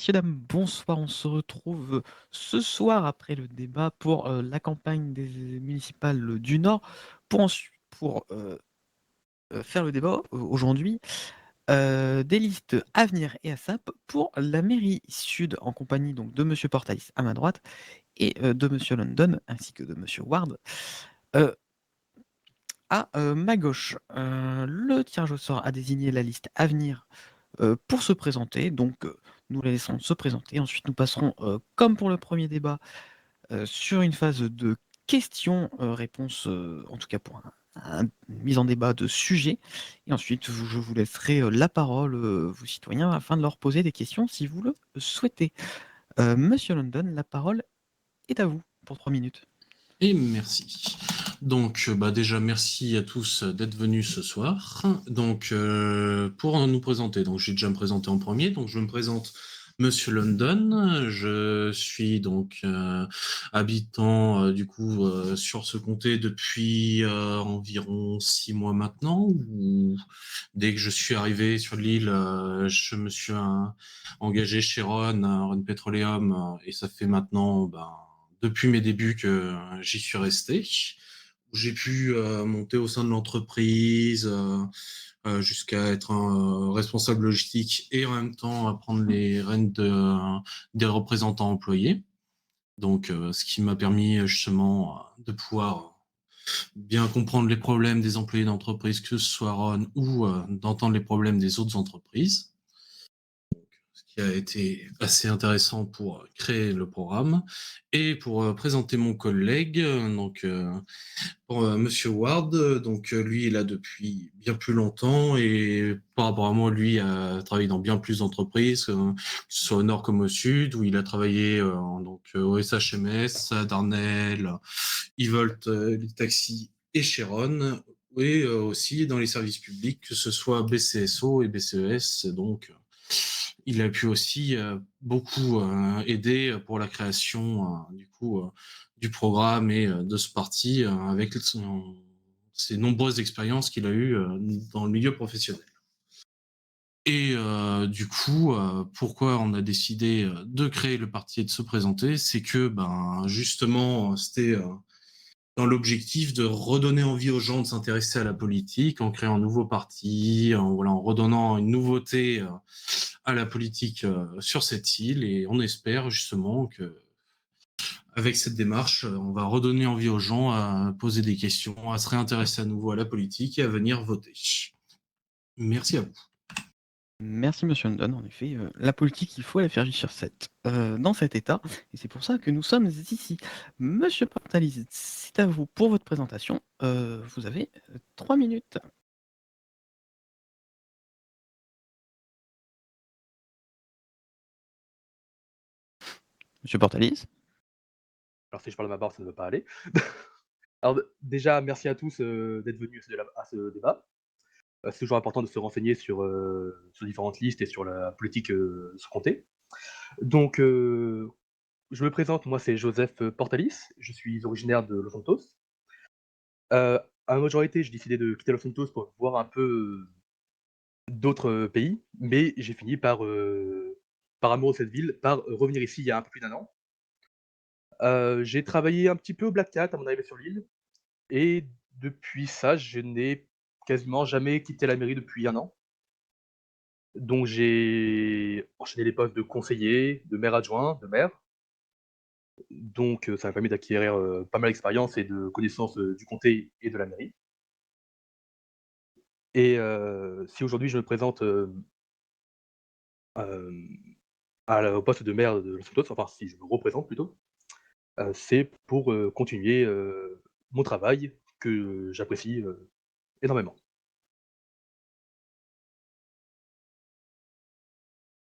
messieurs, dames, bonsoir. On se retrouve ce soir après le débat pour la campagne des municipales du Nord pour faire le débat aujourd'hui des listes Avenir et ASAP pour la mairie sud en compagnie donc de Monsieur Portalis à ma droite et de Monsieur London ainsi que de Monsieur Ward euh, à ma gauche. Le tirage au sort a désigné la liste Avenir pour se présenter. Donc, nous la laissons se présenter. Ensuite, nous passerons, comme pour le premier débat, sur une phase de questions-réponses, en tout cas pour une mise en débat de sujet. Et ensuite, je vous laisserai la parole, vous citoyens, afin de leur poser des questions si vous le souhaitez. Monsieur London, la parole est à vous pour 3 minutes. Et merci. Donc, déjà, merci à tous d'être venus ce soir. Donc, pour nous présenter, donc j'ai déjà me présenté en premier. Donc, je me présente, Monsieur London. Je suis donc habitant du coup sur ce comté depuis environ 6 mois maintenant. Dès que je suis arrivé sur l'île, je me suis engagé chez Ron Petroleum, et ça fait maintenant depuis mes débuts que j'y suis resté, où j'ai pu monter au sein de l'entreprise jusqu'à être un responsable logistique et en même temps prendre les rênes des représentants employés. Donc, ce qui m'a permis justement de pouvoir bien comprendre les problèmes des employés d'entreprise, que ce soit Ron ou d'entendre les problèmes des autres entreprises, ce qui a été assez intéressant pour créer le programme. Et pour présenter mon collègue, pour Monsieur Ward, lui, il a depuis bien plus longtemps et par rapport à moi, lui a travaillé dans bien plus d'entreprises, que ce soit au nord comme au sud, où il a travaillé au SHMS, à Darnell, Evolt, les taxis et Chiron, et aussi dans les services publics, que ce soit BCSO et BCES. Donc, il a pu aussi beaucoup aider pour la création du programme et de ce parti avec ses nombreuses expériences qu'il a eues dans le milieu professionnel. Et pourquoi on a décidé de créer le parti et de se présenter, c'est que justement, c'était dans l'objectif de redonner envie aux gens de s'intéresser à la politique en créant un nouveau parti, en redonnant une nouveauté à la politique sur cette île. Et on espère justement que avec cette démarche, on va redonner envie aux gens à poser des questions, à se réintéresser à nouveau à la politique et à venir voter. Merci à vous. Merci Monsieur London. En effet, la politique, il faut la faire vivre dans cet état, et c'est pour ça que nous sommes ici. Monsieur Portalis, c'est à vous pour votre présentation. Vous avez 3 minutes. Monsieur Portalis. Alors si je parle à ma barre, ça ne veut pas aller. Alors déjà, merci à tous d'être venus à ce débat. C'est toujours important de se renseigner sur différentes listes et sur la politique de ce comté. Donc, je me présente, moi c'est Joseph Portalis, je suis originaire de Los Santos. À la majorité, j'ai décidé de quitter Los Santos pour voir un peu d'autres pays, mais j'ai fini par amour de cette ville, par revenir ici il y a un peu plus d'1 an. J'ai travaillé un petit peu au Black Cat à mon arrivée sur l'île. Et depuis ça, je n'ai quasiment jamais quitté la mairie depuis 1 an. Donc j'ai enchaîné les postes de conseiller, de maire adjoint, de maire. Donc ça m'a permis d'acquérir pas mal d'expérience et de connaissances du comté et de la mairie. Et si aujourd'hui je me présente au poste de maire de Los Santos, enfin si je me représente plutôt, c'est pour continuer mon travail que j'apprécie énormément.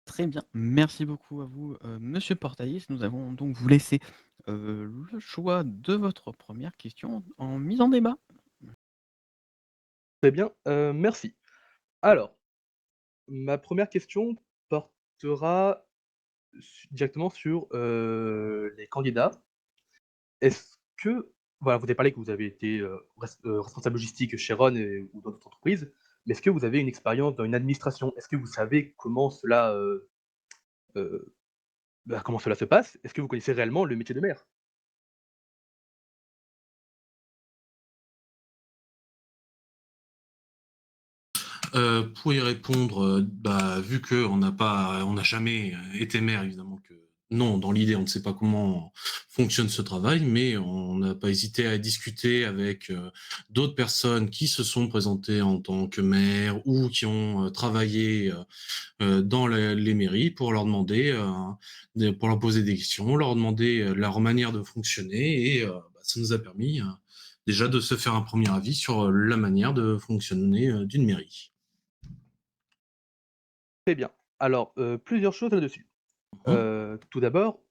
Très bien. Merci beaucoup à vous, Monsieur Portalis. Nous allons donc vous laisser le choix de votre première question en mise en débat. Très bien, merci. Alors, ma première question portera directement sur les candidats. Est-ce que, voilà, vous avez parlé que vous avez été responsable logistique chez Ron ou dans d'autres entreprises, mais est-ce que vous avez une expérience dans une administration? Est-ce que vous savez comment cela Bah, comment cela se passe? Est-ce que vous connaissez réellement le métier de maire? Pour y répondre, bah, vu qu'on n'a jamais été maire, évidemment que non, dans l'idée, on ne sait pas comment fonctionne ce travail, mais on n'a pas hésité à discuter avec d'autres personnes qui se sont présentées en tant que maire ou qui ont travaillé dans les mairies pour leur demander, pour leur poser des questions, leur demander leur manière de fonctionner et bah, ça nous a permis déjà de se faire un premier avis sur la manière de fonctionner d'une mairie. Très bien. Alors, plusieurs choses là-dessus. Mhm. Tout d'abord,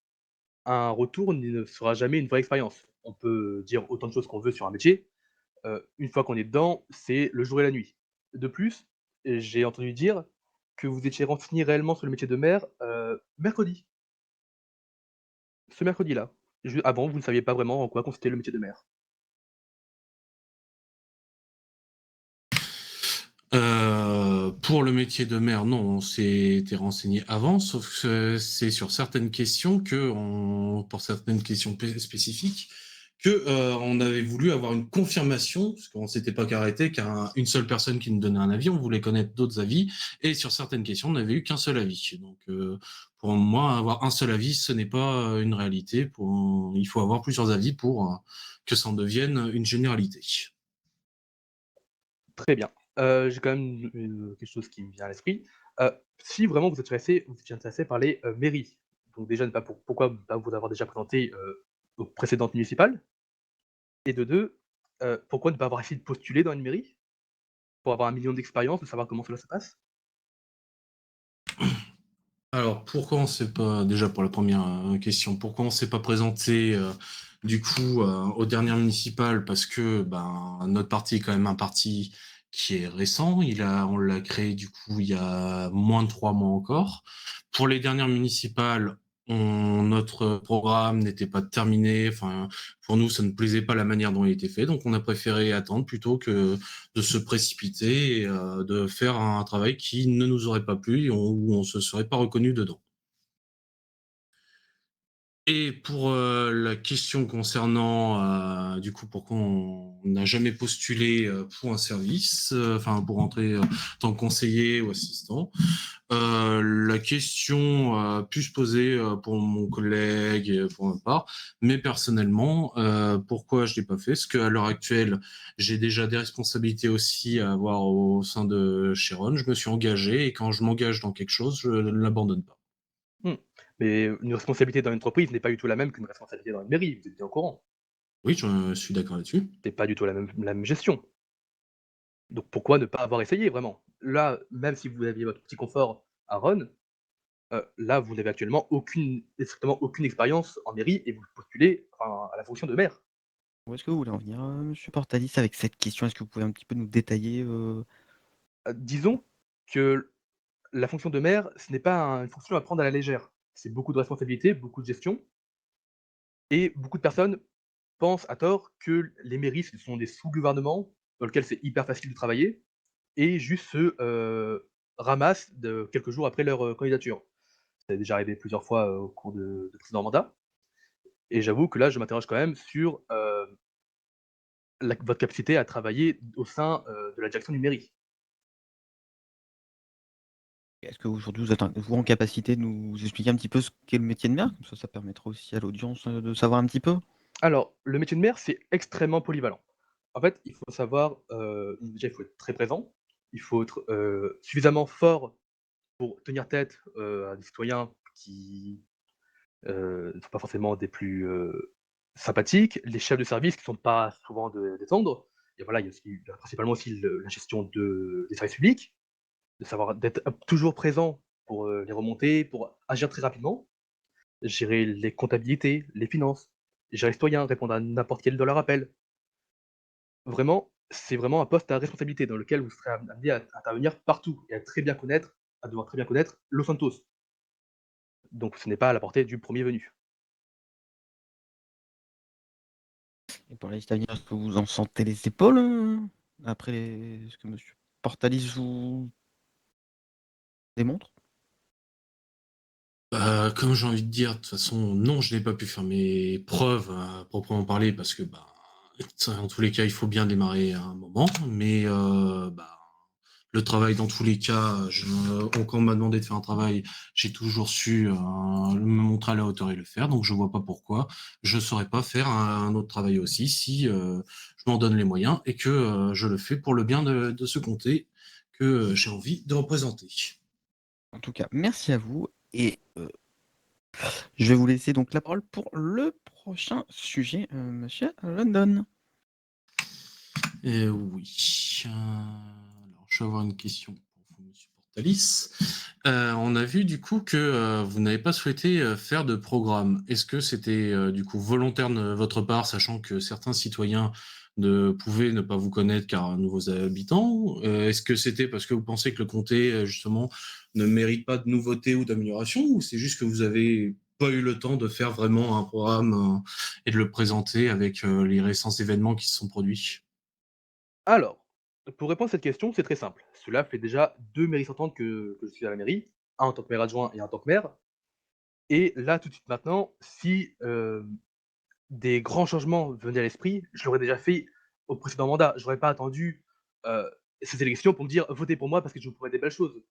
un retour ne sera jamais une vraie expérience. On peut dire autant de choses qu'on veut sur un métier, une fois qu'on est dedans, c'est le jour et la nuit. De plus, j'ai entendu dire que vous étiez renseigné réellement sur le métier de maire, mercredi, ce mercredi-là. Avant, vous ne saviez pas vraiment en quoi consistait le métier de maire. Pour le métier de maire, non, on s'était renseigné avant, sauf que c'est sur certaines questions pour certaines questions spécifiques, que on avait voulu avoir une confirmation, parce qu'on s'était pas arrêté qu'à une seule personne qui nous donnait un avis, on voulait connaître d'autres avis, et sur certaines questions, on n'avait eu qu'un seul avis. Donc, pour moi, avoir un seul avis, ce n'est pas une réalité. Il faut avoir plusieurs avis pour que ça en devienne une généralité. Très bien. J'ai quand même quelque chose qui me vient à l'esprit. Si vraiment vous étiez intéressé par les, mairies, donc déjà ne pas pourquoi ne pas vous avoir déjà présenté, aux précédentes municipales? Et de 2, pourquoi ne pas avoir essayé de postuler dans une mairie? Pour avoir 1 million d'expérience, de savoir comment cela se passe? Alors, pourquoi on s'est pas déjà pour la première question, pourquoi on s'est pas présenté du coup aux dernières municipales? Parce que ben notre parti est quand même un parti qui est récent. On l'a créé du coup il y a moins de 3 mois encore. Pour les dernières municipales, notre programme n'était pas terminé. Enfin, pour nous, ça ne plaisait pas la manière dont il était fait, donc on a préféré attendre plutôt que de se précipiter et de faire un travail qui ne nous aurait pas plu et où on se serait pas reconnu dedans. Et pour la question concernant, du coup, pourquoi on n'a jamais postulé pour un service, enfin pour entrer en tant que conseiller ou assistant, la question a pu se poser pour mon collègue et pour ma part, mais personnellement, pourquoi je l'ai pas fait? Parce qu'à l'heure actuelle, j'ai déjà des responsabilités aussi à avoir au sein de Chiron. Je me suis engagé et quand je m'engage dans quelque chose, je ne l'abandonne pas. Mmh. Mais une responsabilité dans une entreprise n'est pas du tout la même qu'une responsabilité dans une mairie, vous êtes bien au courant. Oui, je suis d'accord là-dessus. C'est pas du tout la même gestion. Donc pourquoi ne pas avoir essayé vraiment? Là, même si vous aviez votre petit confort à Ronne, là, vous n'avez actuellement strictement aucune expérience en mairie et vous postulez, enfin, à la fonction de maire. Où est-ce que vous voulez en venir, monsieur Portalis, avec cette question? Est-ce que vous pouvez un petit peu nous détailler, Disons que la fonction de maire, ce n'est pas une fonction à prendre à la légère. C'est beaucoup de responsabilités, beaucoup de gestion et beaucoup de personnes pensent à tort que les mairies, ce sont des sous-gouvernements dans lesquels c'est hyper facile de travailler et juste se, ramassent quelques jours après leur, candidature. Ça est déjà arrivé plusieurs fois, au cours de précédents mandats et j'avoue que là, je m'interroge quand même sur, votre capacité à travailler au sein, de la direction d'une mairie. est-ce qu'aujourd'hui vous êtes vous en capacité de nous expliquer un petit peu ce qu'est le métier de maire? Comme ça permettra aussi à l'audience, de savoir un petit peu. Alors, le métier de maire, c'est extrêmement polyvalent. En fait, il faut savoir, déjà, il faut être très présent, il faut être, suffisamment fort pour tenir tête, à des citoyens qui, ne sont pas forcément des plus, sympathiques, les chefs de service qui sont pas souvent des tendres et voilà, il y a principalement aussi la gestion des services publics, de savoir d'être toujours présent pour, les remonter, pour agir très rapidement, gérer les comptabilités, les finances, gérer les citoyens, répondre à n'importe quel de leurs appels. Vraiment, c'est vraiment un poste à responsabilité dans lequel vous serez amené à intervenir partout et à devoir très bien connaître Los Santos. Donc ce n'est pas à la portée du premier venu. Et pour la liste à venir, est-ce que vous en sentez les épaules, après ce que monsieur Portalis vous démontre? Comme j'ai envie de dire, de toute façon, non, je n'ai pas pu faire mes preuves à proprement parler parce que, bah, ça, en tous les cas, il faut bien démarrer à un moment. Mais, bah, le travail dans tous les cas, quand on m'a demandé de faire un travail, j'ai toujours su, me montrer à la hauteur et le faire, donc je vois pas pourquoi je saurais pas faire un autre travail aussi si, je m'en donne les moyens et que, je le fais pour le bien de ce comté que, j'ai envie de représenter. En tout cas, merci à vous et je vais vous laisser donc la parole pour le prochain sujet, monsieur London. Oui, alors je vais avoir une question pour vous, monsieur Portalis. On a vu du coup que, vous n'avez pas souhaité, faire de programme. Est-ce que c'était, du coup volontaire de votre part, sachant que certains citoyens ne pouvaient ne pas vous connaître car nouveaux habitants? Est-ce que c'était parce que vous pensez que le comté, justement, ne mérite pas de nouveautés ou d'améliorations? Ou c'est juste que vous avez pas eu le temps de faire vraiment un programme, et de le présenter avec, les récents événements qui se sont produits? Alors, pour répondre à cette question, c'est très simple. Cela fait déjà 2 mairies sortantes que je suis à la mairie, un en tant que maire adjoint et un en tant que maire. Et là, tout de suite maintenant, si, des grands changements venaient à l'esprit, je l'aurais déjà fait au précédent mandat. J'aurais pas attendu, heu, ces élections pour me dire: «Votez pour moi parce que je vous promets des belles choses».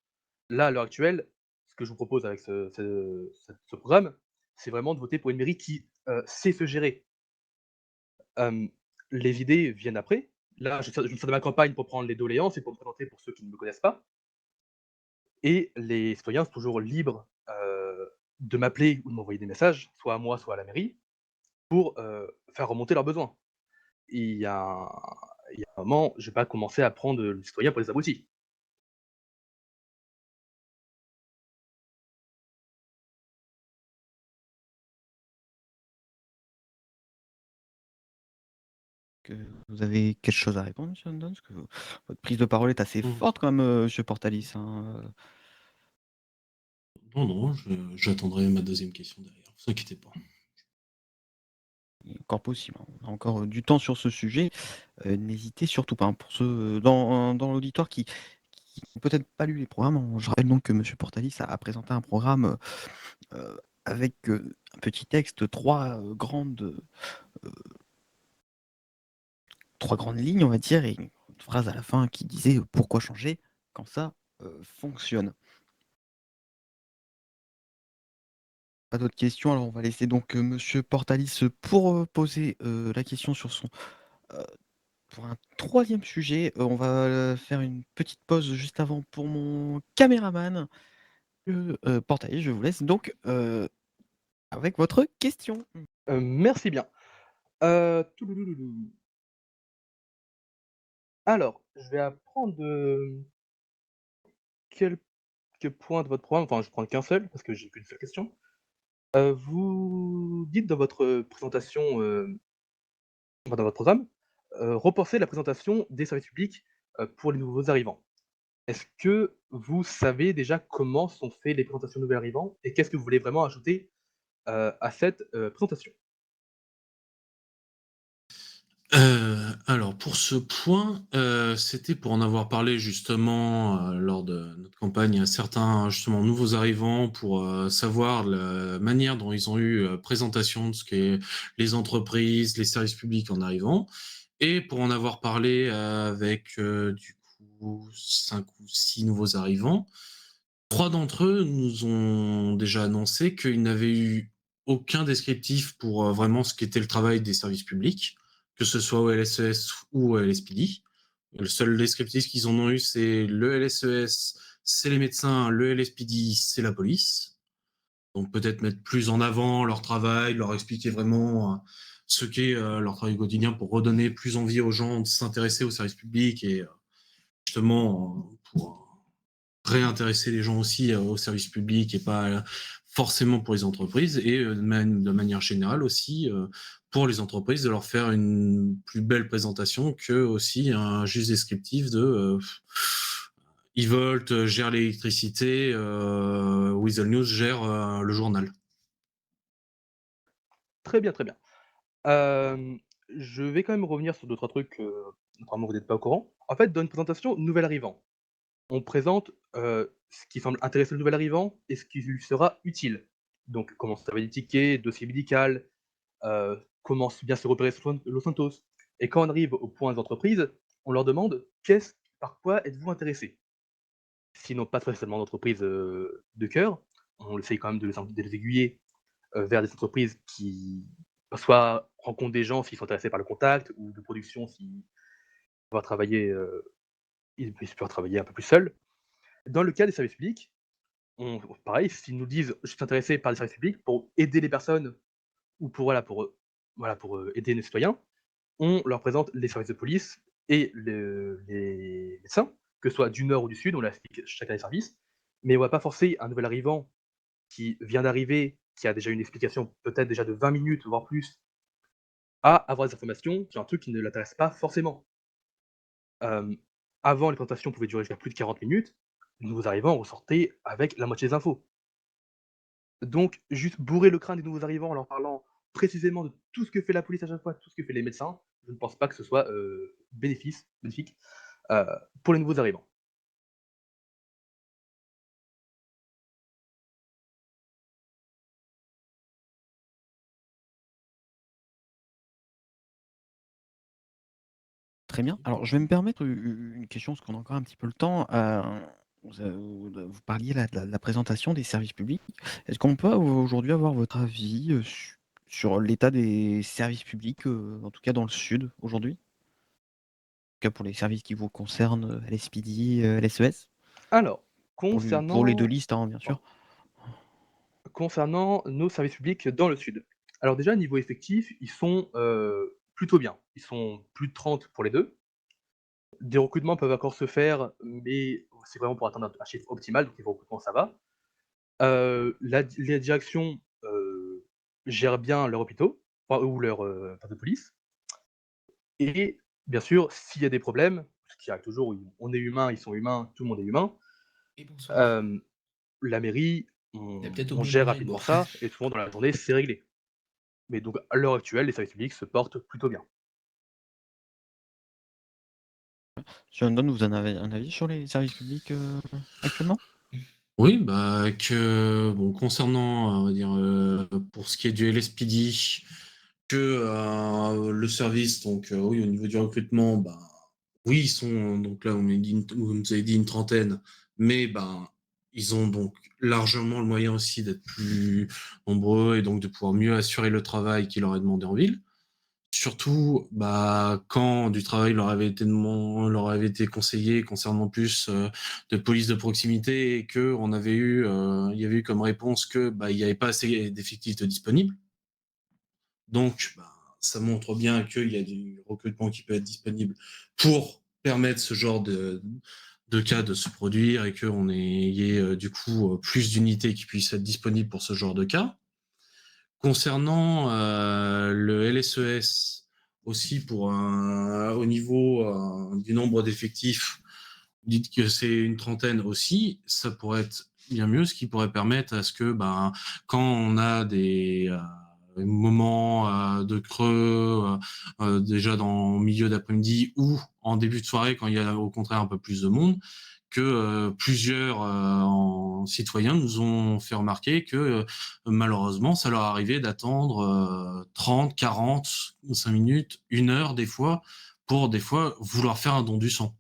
Là, à l'heure actuelle, ce que je vous propose avec ce programme, c'est vraiment de voter pour une mairie qui, sait se gérer. Hem, les idées viennent après. Là, je sors de ma campagne pour prendre les doléances et pour me présenter pour ceux qui ne me connaissent pas. Et les citoyens sont toujours libres, de m'appeler ou de m'envoyer des messages, soit à moi, soit à la mairie, pour, faire remonter leurs besoins. Il y a un moment, je vais pas commencer à prendre, les citoyens pour des abrutis. Que vous avez quelque chose à répondre, monsieur London? Parce que votre prise de parole est assez Mmh. forte quand même, monsieur Portalis, hein, Non, non, j'attendrai ma deuxième question derrière, vous inquiétez pas. il est encore possible, hein. On a encore, du temps sur ce sujet, n'hésitez surtout pas, hein. Pour ceux, dans l'auditoire qui n'ont peut-être pas lu les programmes, je rappelle donc que monsieur Portalis a présenté un programme, avec, un petit texte, 3 grandes, 3 grandes lignes, on va dire, et une phrase à la fin qui disait: «Pourquoi changer quand ça, fonctionne?» Pas d'autres questions, alors on va laisser donc, monsieur Portalis, pour, poser, la question sur son, heu, pour un troisième sujet. On va, faire une petite pause juste avant pour mon caméraman. Portalis, je vous laisse donc, avec votre question. Merci bien. Touloulouloulou. Alors, je vais apprendre, quelques points de votre programme, enfin, je prends qu'un seul parce que j'ai qu'une seule question. Vous dites dans votre présentation, enfin, dans votre programme, repenser la présentation des services publics, pour les nouveaux arrivants. Est-ce que vous savez déjà comment sont faits les présentations de nouveaux arrivants et qu'est-ce que vous voulez vraiment ajouter, à cette, présentation? Alors pour ce point, c'était pour en avoir parlé justement, lors de notre campagne à certains justement nouveaux arrivants pour, savoir la manière dont ils ont eu, présentation de ce qu'est les entreprises, les services publics en arrivant et pour en avoir parlé avec, du coup 5 ou 6 nouveaux arrivants. 3 d'entre eux nous ont déjà annoncé qu'ils n'avaient eu aucun descriptif pour, vraiment ce qu'était le travail des services publics, que ce soit au LSES ou au LSPD. Le seul descriptif qu'ils en ont eu, c'est le LSES, c'est les médecins, le LSPD, c'est la police. Donc peut-être mettre plus en avant leur travail, leur expliquer vraiment, ce qu'est, leur travail quotidien pour redonner plus envie aux gens de s'intéresser aux services publics et justement, pour réintéresser les gens aussi, au service public et pas, forcément pour les entreprises et de manière générale aussi, pour les entreprises, de leur faire une plus belle présentation que aussi un juste descriptif de, Evolt gère l'électricité, Weasel News gère, le journal. Très bien, très bien. Hem, je vais quand même revenir sur 2-3 trucs, apparemment vous n'êtes pas au courant. En fait, dans une présentation nouvel arrivant, on présente, ce qui semble intéresser le nouvel arrivant et ce qui lui sera utile. Donc comment se les tickets, dossier médical, comment bien se repérer sur Los Santos. Et quand on arrive au point des entreprises, on leur demande: par quoi êtes-vous intéressé? S'ils n'ont pas spécialement d'entreprise, de cœur, on essaye quand même de les aiguiller, vers des entreprises qui, bah, soit rencontrent des gens s'ils sont intéressés par le contact, ou de production s'ils peuvent travailler, ils peuvent travailler un peu plus seuls. Dans le cas des services publics, on pareil, s'ils nous disent: «Je suis intéressé par les services publics pour aider les personnes» ou pour aider les citoyens, on leur présente les services de police et les médecins, que ce soit du nord ou du sud, on leur explique chacun des services, mais on va pas forcer un nouvel arrivant qui vient d'arriver, qui a déjà une explication peut-être déjà de 20 minutes, voire plus, à avoir des informations sur un truc qui ne l'intéresse pas forcément. Hem, Avant, les présentations pouvaient durer jusqu'à plus de 40 minutes, les nouveaux arrivants ressortaient avec la moitié des infos. Donc juste bourrer le crâne des nouveaux arrivants en leur parlant précisément de tout ce que fait la police à chaque fois, tout ce que fait les médecins, je ne pense pas que ce soit, bénéfique, heu, pour les nouveaux arrivants. Très bien. Alors, je vais me permettre une question, parce qu'on a encore un petit peu le temps. Vous parliez là de la présentation des services publics. Est-ce qu'on peut aujourd'hui avoir votre avis sur l'état des services publics, en tout cas dans le sud aujourd'hui? En tout cas pour les services qui vous concernent, LSPD, LSES, Alors, pour les deux concernant listes, hein, bien oh, sûr. concernant nos services publics dans le sud. Alors déjà niveau effectif, ils sont, plutôt bien. Ils sont plus de 30 pour les 2. Des recrutements peuvent encore se faire, mais c'est vraiment pour atteindre un chiffre optimal, donc niveau recrutement ça va. La direction, gère bien leurs hôpitaux, enfin ou leurs, enfin de police. Et bien sûr, s'il y a des problèmes, ce qui arrive toujours, on est humain, ils sont humains, tout le monde est humain, Et bonsoir. hem, la mairie, Tu as on peut-être on oublié de gère manger, bon. rapidement ça et souvent dans la journée, c'est réglé. Mais donc à l'heure actuelle, les services publics se portent plutôt bien. Monsieur London, vous en avez un avis sur les services publics actuellement? Oui, bah, bon, concernant, on va dire, pour ce qui est du LSPD, le service, donc, oui, au niveau du recrutement, bah, oui, ils sont, donc là, vous nous avez dit une trentaine, mais ben, ils ont donc largement le moyen aussi d'être plus nombreux et donc de pouvoir mieux assurer le travail qui leur est demandé en ville. Surtout, bah, quand du travail leur avait été conseillé concernant plus, de police de proximité et qu'on avait eu, il y avait eu comme réponse que, bah, il y avait pas assez d'effectifs de disponibles. Donc, bah, ça montre bien qu'il y a du recrutement qui peut être disponible pour permettre ce genre de cas de se produire et qu'on ait, du coup, plus d'unités qui puissent être disponibles pour ce genre de cas. Concernant, le LSES aussi au niveau, du nombre d'effectifs, vous dites que c'est une trentaine aussi, ça pourrait être bien mieux, ce qui pourrait permettre à ce que, ben, quand on a des, moments, de creux, déjà dans le milieu d'après-midi ou en début de soirée quand il y a au contraire un peu plus de monde, que, plusieurs, citoyens nous ont fait remarquer que, malheureusement, ça leur arrivait d'attendre, 30, 40, 5 minutes, 1 heure des fois, pour des fois vouloir faire un don du sang.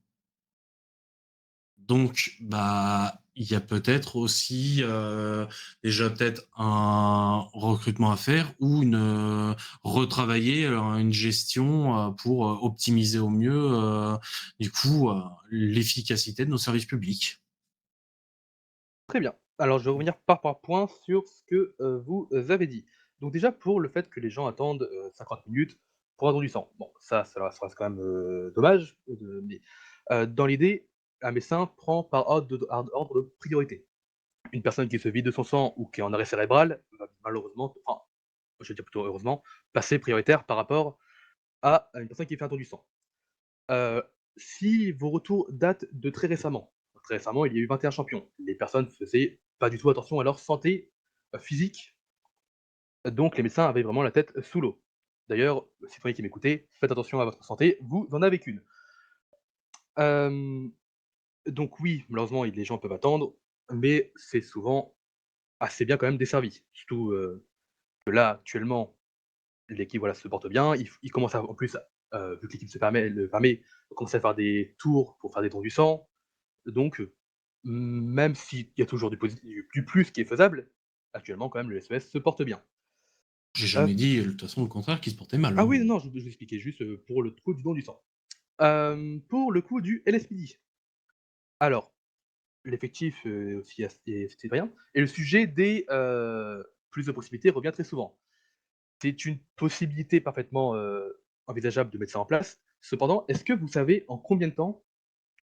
Donc, bah, il y a peut-être aussi, déjà peut-être un recrutement à faire ou retravailler, une gestion, pour, optimiser au mieux, du coup, l'efficacité de nos services publics. Très bien. Alors je vais revenir par point sur ce que, vous avez dit. Donc déjà pour le fait que les gens attendent, 50 minutes pour un don du sang. Bon ça reste quand même, dommage, mais, dans l'idée, un médecin prend par ordre de priorité. Une personne qui se vide de son sang ou qui est en arrêt cérébral va malheureusement, enfin, je vais dire plutôt heureusement, passer prioritaire par rapport à une personne qui fait un don du sang. Heu, Si vos retours datent de très récemment, il y a eu 21 champions. Les personnes faisaient pas du tout attention à leur santé, physique, donc les médecins avaient vraiment la tête sous l'eau. D'ailleurs, citoyens qui m'écoutez, faites attention à votre santé, vous en avez qu'une. Hem, donc oui, malheureusement, les gens peuvent attendre, mais c'est souvent assez bien quand même desservi. Surtout, que là, actuellement, l'équipe, voilà, se porte bien. Il commence à en plus, vu que l'équipe le permet, commencer à faire des tours pour faire des dons du sang. Donc, même s'il y a toujours du plus qui est faisable, actuellement quand même le SES se porte bien. J'ai Heu, jamais dit, de toute façon, le contraire, qu'il se portait mal, ah hein. oui, non, non, je vous expliquais juste, pour le coup du don du sang. Pour le coup du LSPD, alors l'effectif, aussi assez citoyen et le sujet des, plus de proximité revient très souvent. C'est une possibilité parfaitement, envisageable de mettre ça en place. Cependant, est-ce que vous savez en combien de temps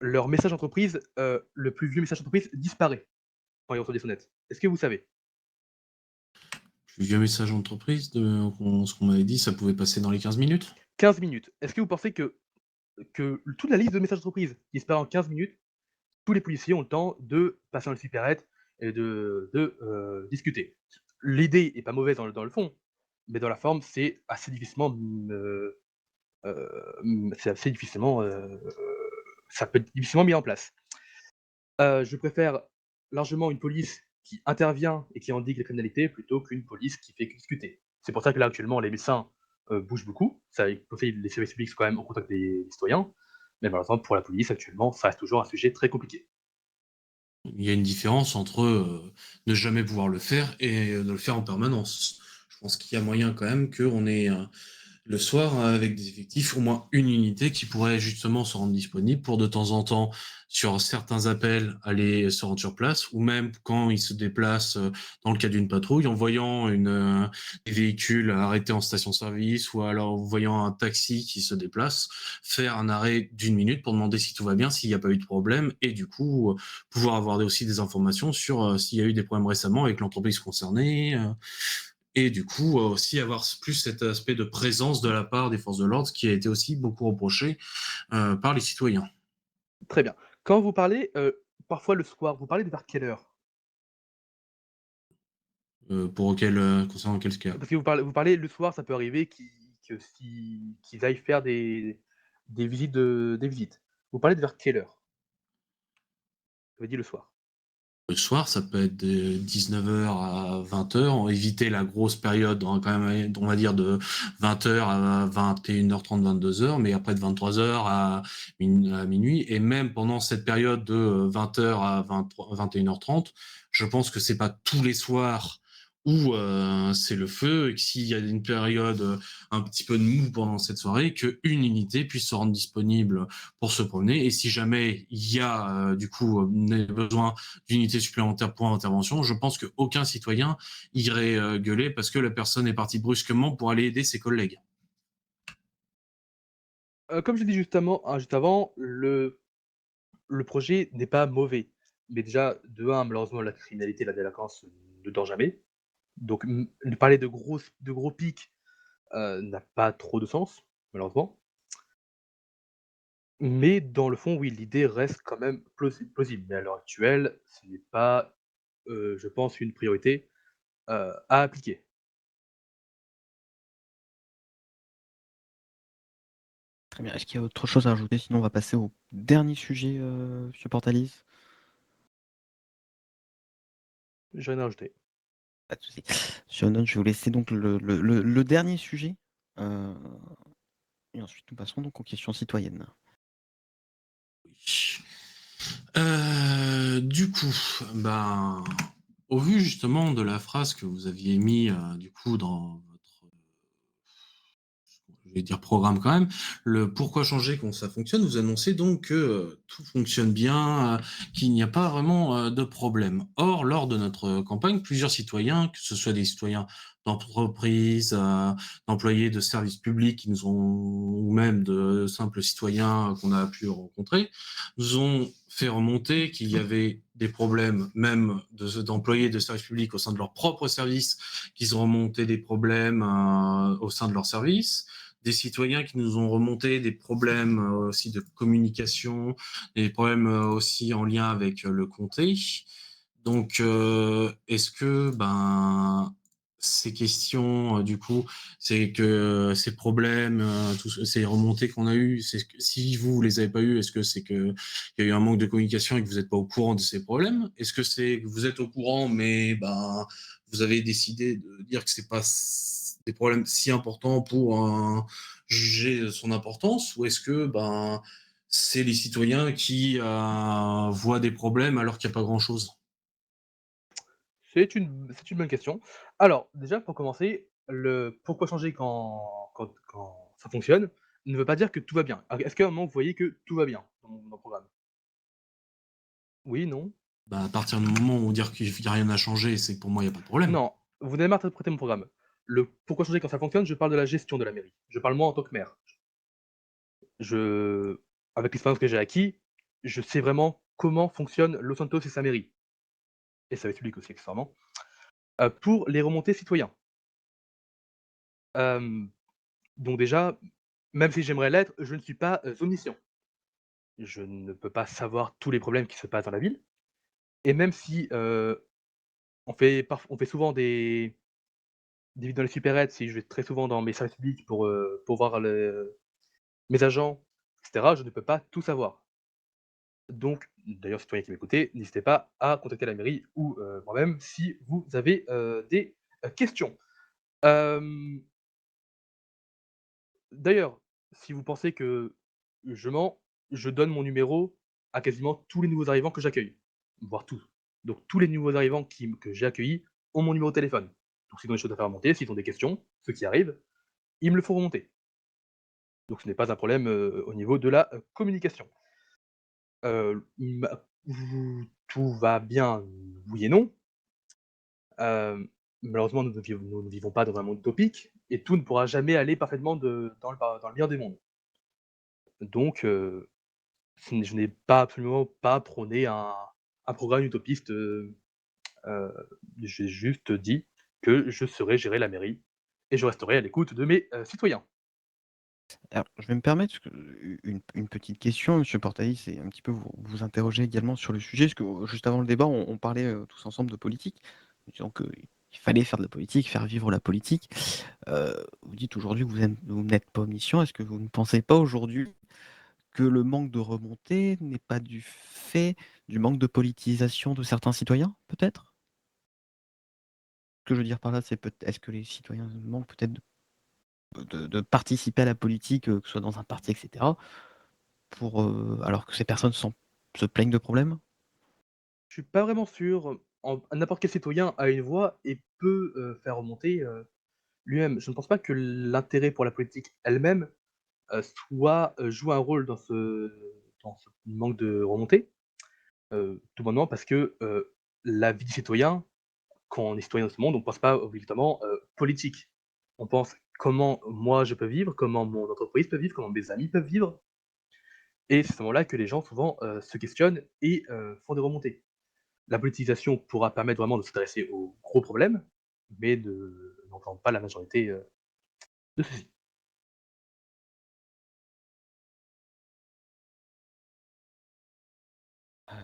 leur message entreprise, le plus vieux message d'entreprise disparaît quand ils reçoivent des sonnettes? Est-ce que vous savez? Plus vieux message d'entreprise ce qu'on m'avait dit, ça pouvait passer dans les 15 minutes? 15 minutes. Est-ce que vous pensez que toute la liste de messages d'entreprise disparaît en 15 minutes? Tous les policiers ont le temps de passer un supérette et de discuter. L'idée est pas mauvaise dans le fond, mais dans la forme, c'est assez difficilement, ça peut être difficilement mis en place. Je préfère largement une police qui intervient et qui endigue la criminalité plutôt qu'une police qui fait que discuter. C'est pour ça que là, actuellement, les médecins, bougent beaucoup. Ça les services publics sont quand même au contact des citoyens, mais malheureusement pour la police, actuellement, ça reste toujours un sujet très compliqué. Il y a une différence entre, ne jamais pouvoir le faire et de le faire en permanence. Je pense qu'il y a moyen quand même qu'on ait, le soir, avec des effectifs, au moins une unité qui pourrait justement se rendre disponible pour de temps en temps, sur certains appels, aller se rendre sur place ou même quand ils se déplacent, dans le cadre d'une patrouille, en voyant des véhicules arrêtés en station-service ou alors en voyant un taxi qui se déplace, faire un arrêt d'1 minute pour demander si tout va bien, s'il n'y a pas eu de problème et du coup, pouvoir avoir aussi des informations sur, s'il y a eu des problèmes récemment avec l'entreprise concernée, et du coup, aussi avoir plus cet aspect de présence de la part des forces de l'ordre, ce qui a été aussi beaucoup reproché, par les citoyens. Très bien. Quand vous parlez, parfois le soir, vous parlez de vers quelle heure? Concernant quel cas? Parce que vous parlez le soir, ça peut arriver qu'ils aillent faire des visites. Vous parlez de vers quelle heure? Vous avez dit le soir. Le soir, ça peut être de 19 h à 20 h, éviter la grosse période, hein, quand même, on va dire de 20 h à 21 h 30, 22 h, mais après de 23 h à minuit et même pendant cette période de, 20 h à 21 h 30, je pense que c'est pas tous les soirs où, c'est le feu et que s'il y a une période, un petit peu de mou pendant cette soirée, qu'une unité puisse se rendre disponible pour se promener et si jamais il y a, du coup, besoin d'unités supplémentaires pour intervention, je pense qu'aucun citoyen irait gueuler parce que la personne est partie brusquement pour aller aider ses collègues. Comme je l'ai dit juste avant, le projet n'est pas mauvais. Mais déjà, de un, malheureusement, la criminalité et la délinquance ne dort jamais. Donc, parler de gros pics, n'a pas trop de sens, malheureusement. Mais dans le fond, oui, l'idée reste quand même plausible. Mais à l'heure actuelle, ce n'est pas, je pense, une priorité, à appliquer. Très bien. Est-ce qu'il y a autre chose à ajouter? Sinon, on va passer au dernier sujet, monsieur Portalis. J'ai rien à rajouter. Pas de souci. Monsieur London, je vais vous laisser donc le dernier sujet. euh, et ensuite, nous passerons donc aux questions citoyennes. Oui. Du coup, ben, au vu justement de la phrase que vous aviez mis du coup dans votre, je vais dire programme quand même, le pourquoi changer quand ça fonctionne, vous annoncez donc que tout fonctionne bien, qu'il n'y a pas vraiment de problème. Or, lors de notre campagne, plusieurs citoyens, que ce soit des citoyens d'entreprises, d'employés de services publics qui nous ont, ou même de simples citoyens qu'on a pu rencontrer, nous ont fait remonter qu'il y avait des problèmes même d'employés de services publics au sein de leur propre service, qu'ils ont remonté des problèmes au sein de leur service, des citoyens qui nous ont remonté des problèmes aussi de communication, des problèmes aussi en lien avec le comté. Donc, est-ce que, ben, ces questions, du coup, c'est que ces problèmes, ces remontées qu'on a eues, si vous les avez pas eues, est-ce que c'est qu'il y a eu un manque de communication et que vous n'êtes pas au courant de ces problèmes? Est-ce que c'est que vous êtes au courant, mais ben, vous avez décidé de dire que c'est pas des problèmes si importants pour juger son importance? Ou est-ce que ben, c'est les citoyens qui voient des problèmes alors qu'il n'y a pas grand-chose? C'est une bonne question. Alors, déjà, pour commencer, le pourquoi changer quand ça fonctionne, ne veut pas dire que tout va bien. Alors, est-ce qu'à un moment, vous voyez que tout va bien dans le programme? Oui, non? Bah, à partir du moment où dire qu'il y a rien à changer, c'est que pour moi, il y a pas de problème. Non, vous n'avez mal interprété mon programme. Le pourquoi changer quand ça fonctionne, je parle de la gestion de la mairie. Je parle moi en tant que maire. Je Avec l'expérience que j'ai acquis, je sais vraiment comment fonctionne Los Santos et sa mairie, et sa République aussi accessoirement. Pour les remontées citoyens, hem, donc déjà, même si j'aimerais l'être, je ne suis pas, omniscient. Je ne peux pas savoir tous les problèmes qui se passent dans la ville, et même si, on fait souvent des visites dans les supérettes, si je vais très souvent dans mes services publics pour voir mes agents, et cetera, je ne peux pas tout savoir. Donc, d'ailleurs, citoyens qui m'écoutez, n'hésitez pas à contacter la mairie ou, moi-même si vous avez, des, questions. Hem, D'ailleurs, si vous pensez que je mens, je donne mon numéro à quasiment tous les nouveaux arrivants que j'accueille, voire tous. Donc tous les nouveaux arrivants que j'ai accueillis ont mon numéro de téléphone. Donc s'ils ont des choses à faire remonter, s'ils ont des questions, ceux qui arrivent, ils me le font remonter. Donc ce n'est pas un problème, au niveau de la, communication. Ma Tout va bien, oui et non. Malheureusement, nous ne vivons pas dans un monde utopique et tout ne pourra jamais aller parfaitement dans le meilleur des mondes. Donc, je n'ai pas absolument pas prôné un programme utopiste, heu, j'ai juste dit que je saurais gérer la mairie et je resterai à l'écoute de mes, citoyens. Alors, je vais me permettre une petite question, monsieur Portalis, et un petit peu vous interroger également sur le sujet, parce que juste avant le débat, on parlait tous ensemble de politique, disant qu'il fallait faire de la politique, faire vivre la politique. Vous dites aujourd'hui que vous n'êtes pas omniscient. Est-ce que vous ne pensez pas aujourd'hui que le manque de remontée n'est pas du fait du manque de politisation de certains citoyens, peut-être? Ce que je veux dire par là, c'est est-ce que les citoyens manquent peut-être de participer à la politique, que ce soit dans un parti, etc., alors que ces personnes se plaignent de problèmes? Je suis pas vraiment sûr, n'importe quel citoyen a une voix et peut, faire remonter, lui-même. Je ne pense pas que l'intérêt pour la politique elle-même, joue un rôle dans ce manque de remontée. Tout bonnement parce que, la vie du citoyen, quand on est citoyen de ce monde, on pense pas obligatoirement, politique. On pense: «Comment moi je peux vivre? Comment mon entreprise peut vivre? Comment mes amis peuvent vivre?» Et c'est à ce moment-là que les gens souvent, se questionnent et font des remontées. La politisation pourra permettre vraiment de s'intéresser aux gros problèmes, mais de n'entendre pas la majorité, de ceux-ci. Heu,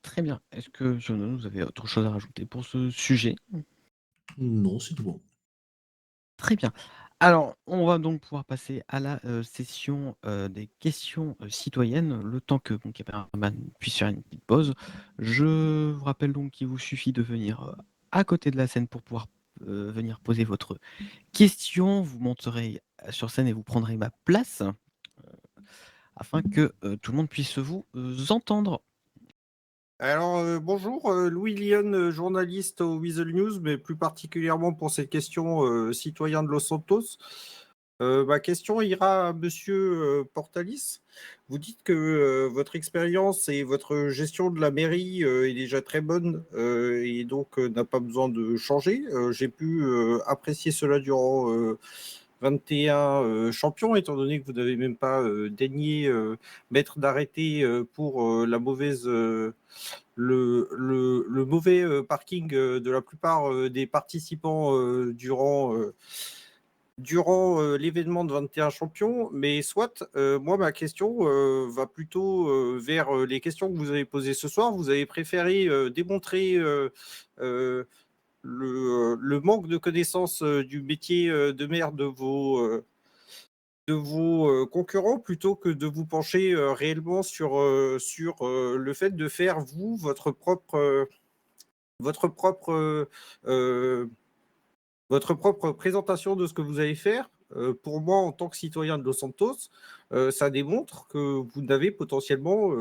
Très bien. Est-ce que, John, vous avez autre chose à rajouter pour ce sujet? Non, c'est tout bon. Très bien. Alors, on va donc pouvoir passer à la, session, des questions, citoyennes, le temps que mon caméraman puisse faire une petite pause. Je vous rappelle donc qu'il vous suffit de venir, à côté de la scène pour pouvoir, venir poser votre question. Vous monterez, sur scène et vous prendrez ma place, afin que, tout le monde puisse vous, entendre. Alors, bonjour, Louis Lyon, journaliste au Weasel News, mais plus particulièrement pour cette question, citoyen de Los Santos. Ma question ira à monsieur, Portalis. Vous dites que, votre expérience et votre gestion de la mairie, est déjà très bonne, et donc, n'a pas besoin de changer. J'ai pu, apprécier cela durant, 21 champions, étant donné que vous n'avez même pas, daigné, mettre d'arrêté, pour, le mauvais parking de la plupart des participants durant l'événement de 21 champions. Mais soit, moi, ma question va plutôt vers les questions que vous avez posées ce soir. Vous avez préféré démontrer le manque de connaissance du métier de maire de vos concurrents plutôt que de vous pencher réellement sur le fait de faire, vous, euh, votre propre présentation de ce que vous allez faire. Pour moi, en tant que citoyen de Los Santos, ça démontre que vous n'avez potentiellement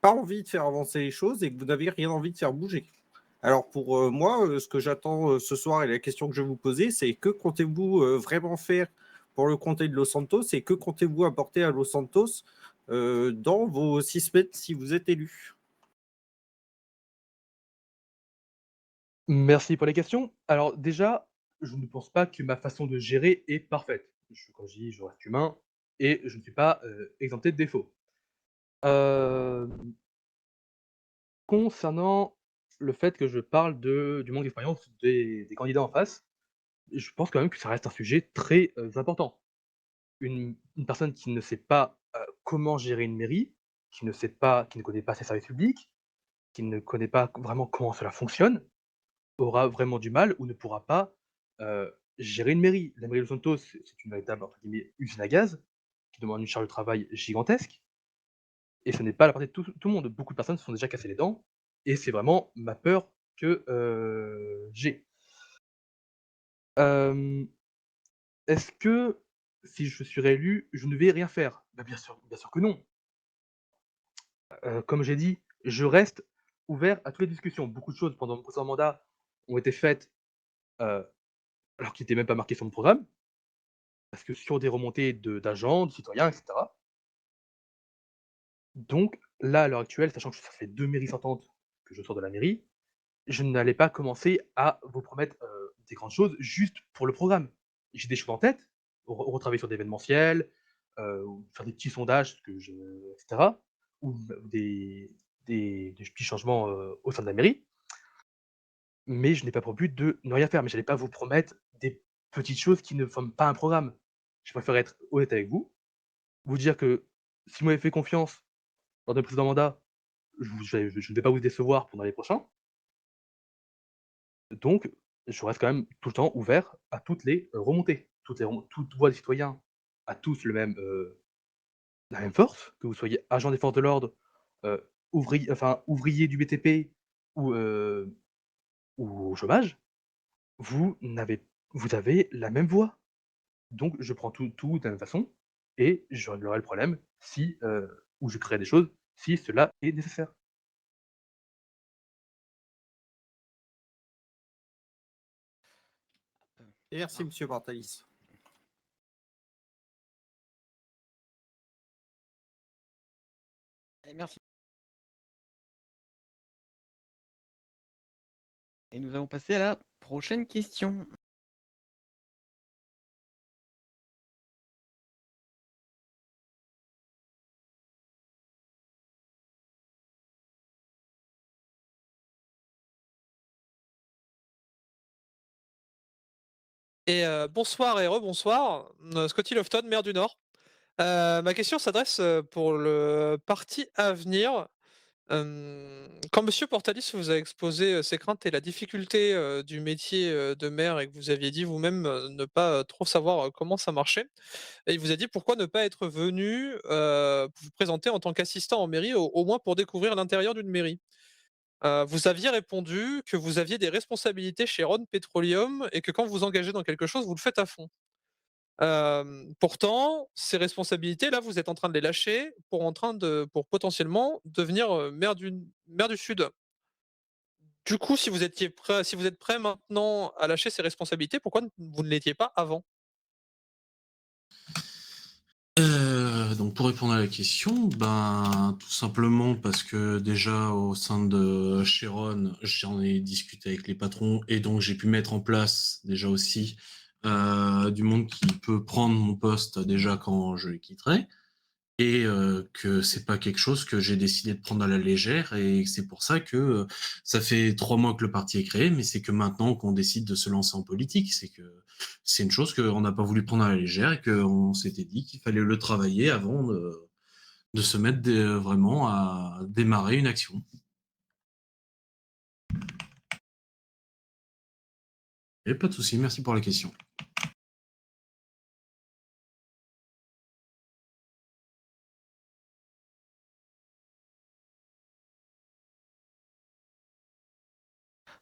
pas envie de faire avancer les choses et que vous n'avez rien envie de faire bouger. Alors pour moi, ce que j'attends ce soir et la question que je vais vous poser, c'est que comptez-vous vraiment faire pour le comté de Los Santos et que comptez-vous apporter à Los Santos dans vos 6 semaines si vous êtes élu? Merci pour les questions. Alors déjà, je ne pense pas que ma façon de gérer est parfaite. Comme je dis, je reste humain et je ne suis pas exempté de défauts. Hem, Concernant le fait que je parle du manque d'expérience des candidats en face, je pense quand même que ça reste un sujet très important. Une personne qui ne sait pas comment gérer une mairie, qui ne connaît pas ses services publics, qui ne connaît pas vraiment comment cela fonctionne, aura vraiment du mal ou ne pourra pas gérer une mairie. La mairie de Los Santos, c'est une véritable, entre guillemets, «usine à gaz», qui demande une charge de travail gigantesque et ce n'est pas la partie de tout le monde. Beaucoup de personnes se sont déjà cassé les dents et c'est vraiment ma peur que j'ai. Hem, Est-ce que si je suis réélu, je ne vais rien faire? Bah, bien sûr que non. Comme j'ai dit, je reste ouvert à toutes les discussions. Beaucoup de choses pendant mon précédent mandat ont été faites, heu, alors qu'ils n'étaient même pas marqués sur mon programme. Parce que sur des remontées d'agents, de citoyens et cetera. Donc là, à l'heure actuelle, sachant que ça fait 2 mairies sortantes que je sors de la mairie, je n'allais pas commencer à vous promettre, des grandes choses juste pour le programme. J'ai des choses en tête, retravailler sur de l'événementiel, ou faire des petits sondages que je et cetera, ou des petits changements, au sein de la mairie, mais je n'ai pas pour but de ne rien faire. Mais j'allais pas vous promettre des petites choses qui ne forment pas un programme. Je préfère être honnête avec vous, vous dire que si vous m'avez fait confiance lors de précédents mandats, je ne vais pas vous décevoir pendant les prochains. Donc, je reste quand même tout le temps ouvert à toutes les remontées. Toute voix des citoyens a tous la même force, que vous soyez agent des forces de l'ordre, ouvrier du BTP ou, ou au chômage, vous avez la même voix. Donc je prends tout de la même façon et je réglerai le problème si, ou je créerai des choses si cela est nécessaire. Merci, Monsieur Bartalis. Merci. Et nous allons passer à la prochaine question. Et bonsoir et rebonsoir, Scotty Lofton, maire du Nord. Ma question s'adresse, pour le parti Avenir. Quand monsieur Portalis vous a exposé, ses craintes et la difficulté, du métier, de maire et que vous aviez dit vous-même, ne pas, trop savoir, comment ça marchait et il vous a dit: «Pourquoi ne pas être venu, vous présenter en tant qu'assistant en mairie, au moins pour découvrir l'intérieur d'une mairie?» Vous aviez répondu que vous aviez des responsabilités chez Rhône Petroleum et que quand vous vous engagez dans quelque chose, vous le faites à fond. Pourtant, ces responsabilités-là, vous êtes en train de les lâcher pour potentiellement devenir, maire du Sud. Du coup, si vous êtes prêt maintenant à lâcher ces responsabilités, pourquoi vous ne l'étiez pas avant? Donc pour répondre à la question, ben, tout simplement parce que déjà au sein de Chiron, j'en ai discuté avec les patrons et donc j'ai pu mettre en place déjà aussi du monde qui peut prendre mon poste déjà quand je les quitterai et que c'est pas quelque chose que j'ai décidé de prendre à la légère et c'est pour ça que ça fait 3 mois que le parti est créé, mais c'est que maintenant qu'on décide de se lancer en politique, c'est que c'est une chose qu'on n'a pas voulu prendre à la légère et qu'on s'était dit qu'il fallait le travailler avant de se mettre vraiment à démarrer une action. Et pas de souci, merci pour la question.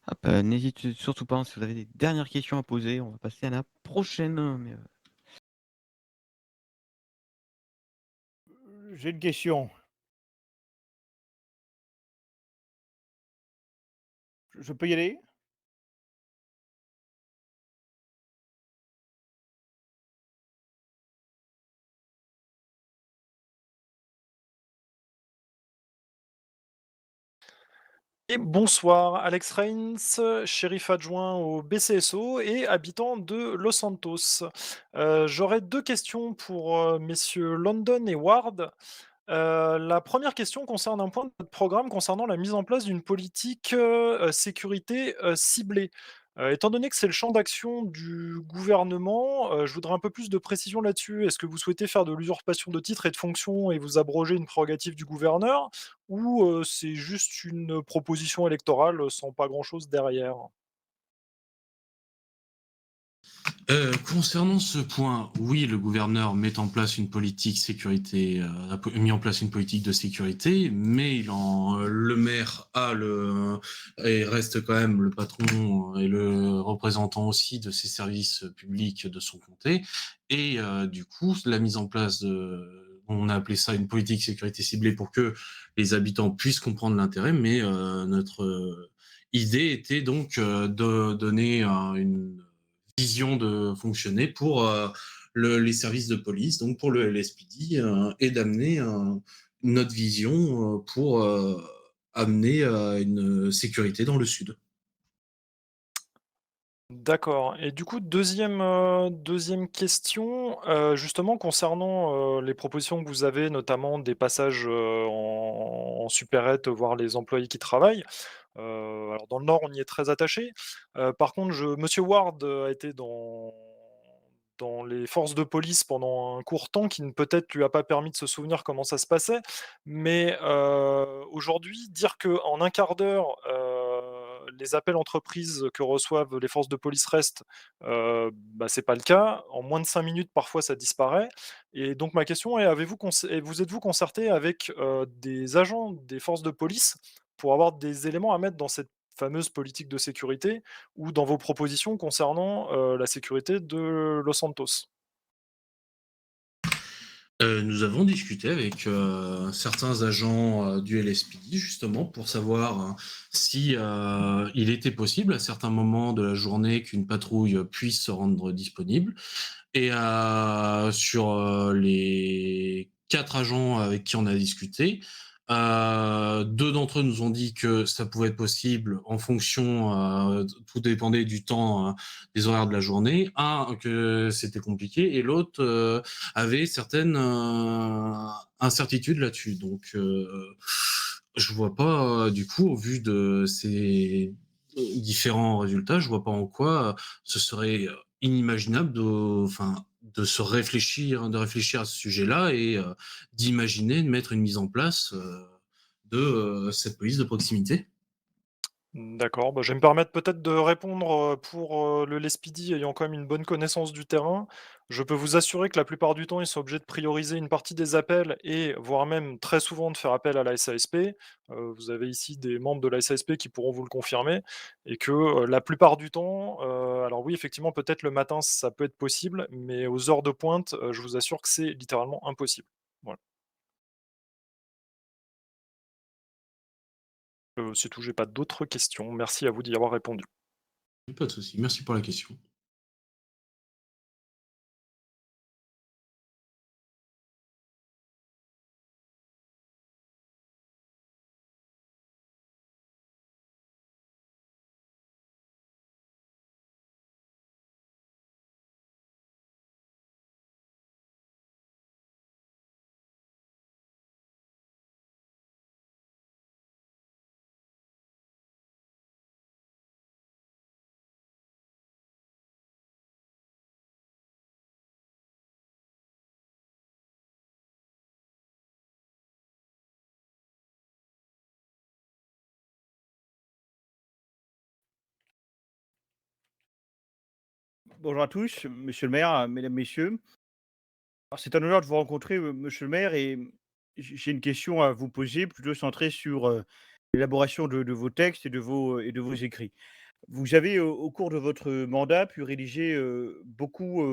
Hop, n'hésitez surtout pas, hein, si vous avez des dernières questions à poser, on va passer à la prochaine. J'ai une question. Je peux y aller? Et bonsoir, Alex Reigns, shérif adjoint au BCSO et habitant de Los Santos. J'aurais 2 questions pour, messieurs London et Ward. La première question concerne un point de votre programme concernant la mise en place d'une politique, sécurité, ciblée. Étant donné que c'est le champ d'action du gouvernement, je voudrais un peu plus de précision là-dessus. Est-ce que vous souhaitez faire de l'usurpation de titres et de fonctions et vous abroger une prérogative du gouverneur? Ou, c'est juste une proposition électorale, sans pas grand-chose derrière? Concernant ce point, oui, le gouverneur met en place une politique sécurité, mis en place une politique de sécurité, mais le maire et reste quand même le patron et le représentant aussi de ses services publics de son comté. Et du coup, la mise en place on a appelé ça une politique sécurité ciblée pour que les habitants puissent comprendre l'intérêt, mais notre idée était donc de donner une vision de fonctionner pour les services de police, donc pour le LSPD, et d'amener notre vision pour amener une sécurité dans le Sud. D'accord et du coup, deuxième question, justement concernant, les propositions que vous avez, notamment des passages, en supérette, voir les employés qui travaillent. Alors dans le Nord, on y est très attaché. Par contre, monsieur Ward, a été dans les forces de police pendant un court temps qui ne peut-être lui a pas permis de se souvenir comment ça se passait. Mais, aujourd'hui, dire qu'en un quart d'heure, les appels entreprises que reçoivent les forces de police restent, bah, c'est pas le cas. En moins de 5 minutes, parfois, ça disparaît et donc ma question est, vous êtes-vous concerté avec, des agents des forces de police pour avoir des éléments à mettre dans cette fameuse politique de sécurité ou dans vos propositions concernant, la sécurité de Los Santos? Nous avons discuté avec certains agents du LSPD justement pour savoir si il était possible à certains moments de la journée qu'une patrouille puisse se rendre disponible. Et sur les 4 agents avec qui on a discuté, 2 d'entre eux nous ont dit que ça pouvait être possible en fonction, tout dépendait du temps, des horaires de la journée. Un que c'était compliqué et l'autre, avait certaines, incertitudes là-dessus. Donc je vois pas, du coup, au vu de ces différents résultats, je vois pas en quoi ce serait inimaginable de réfléchir à ce sujet-là et d'imaginer de mettre une mise en place de cette police de proximité. D'accord, bah, je vais me permettre peut-être de répondre, pour, le LSPD ayant quand même une bonne connaissance du terrain. Je peux vous assurer que la plupart du temps, ils sont obligés de prioriser une partie des appels et voire même très souvent de faire appel à la SASP. Vous avez ici des membres de la SASP qui pourront vous le confirmer et que, la plupart du temps, alors oui, effectivement, peut-être le matin, ça peut être possible, mais aux heures de pointe, je vous assure que c'est littéralement impossible. Voilà. C'est tout, j'ai pas d'autres questions. Merci à vous d'y avoir répondu. Pas de souci, merci pour la question. Bonjour à tous, monsieur le maire, mesdames, messieurs. Alors, c'est un honneur de vous rencontrer, monsieur le maire, et j'ai une question à vous poser, plutôt centrée sur l'élaboration de vos textes et de vos écrits. Vous avez, au cours de votre mandat, pu rédiger beaucoup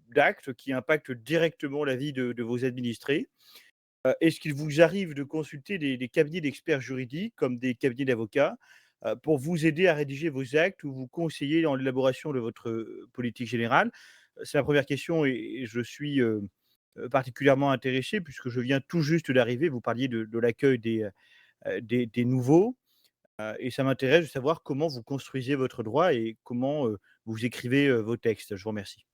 d'actes qui impactent directement la vie de vos administrés. Est-ce qu'il vous arrive de consulter des cabinets d'experts juridiques, comme des cabinets d'avocats, pour vous aider à rédiger vos actes ou vous conseiller dans l'élaboration de votre politique générale? C'est ma première question et je suis particulièrement intéressé puisque je viens tout juste d'arriver. Vous parliez de l'accueil des nouveaux, et ça m'intéresse de savoir comment vous construisez votre droit et comment vous écrivez vos textes. Je vous remercie.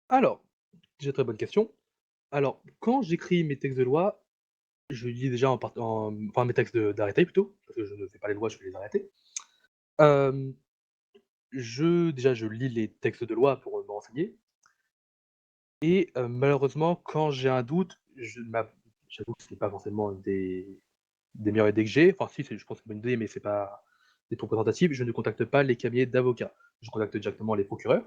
Alors, déjà très bonne question. Alors, quand j'écris mes textes de loi, je lis déjà enfin mes textes d'arrêté plutôt, parce que je ne fais pas les lois, je fais les arrêtés. Hem, je lis les textes de loi pour me renseigner et malheureusement, quand j'ai un doute, j'avoue que ce n'est pas forcément des meilleures idées que j'ai. Enfin si, je pense que c'est une bonne idée, mais c'est pas des trop représentatif. Je ne contacte pas les cabinets d'avocats. Je contacte directement les procureurs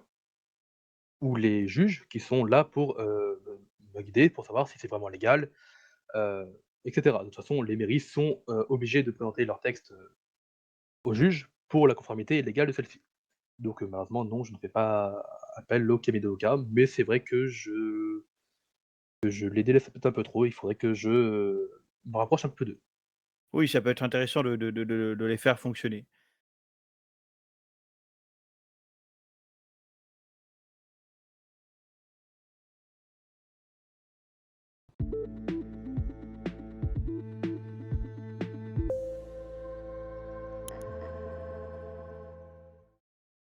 ou les juges qui sont là pour, me guider, pour savoir si c'est vraiment légal, et cetera. De toute façon, les mairies sont, obligées de présenter leurs textes, aux juges pour la conformité légale de celle-ci. Donc malheureusement non, je ne fais pas appel au cabinet d'avocats, mais c'est vrai que je les délaisse peut-être un peu trop. Il faudrait que je, me rapproche un peu d'eux. Oui, ça peut être intéressant de les faire fonctionner.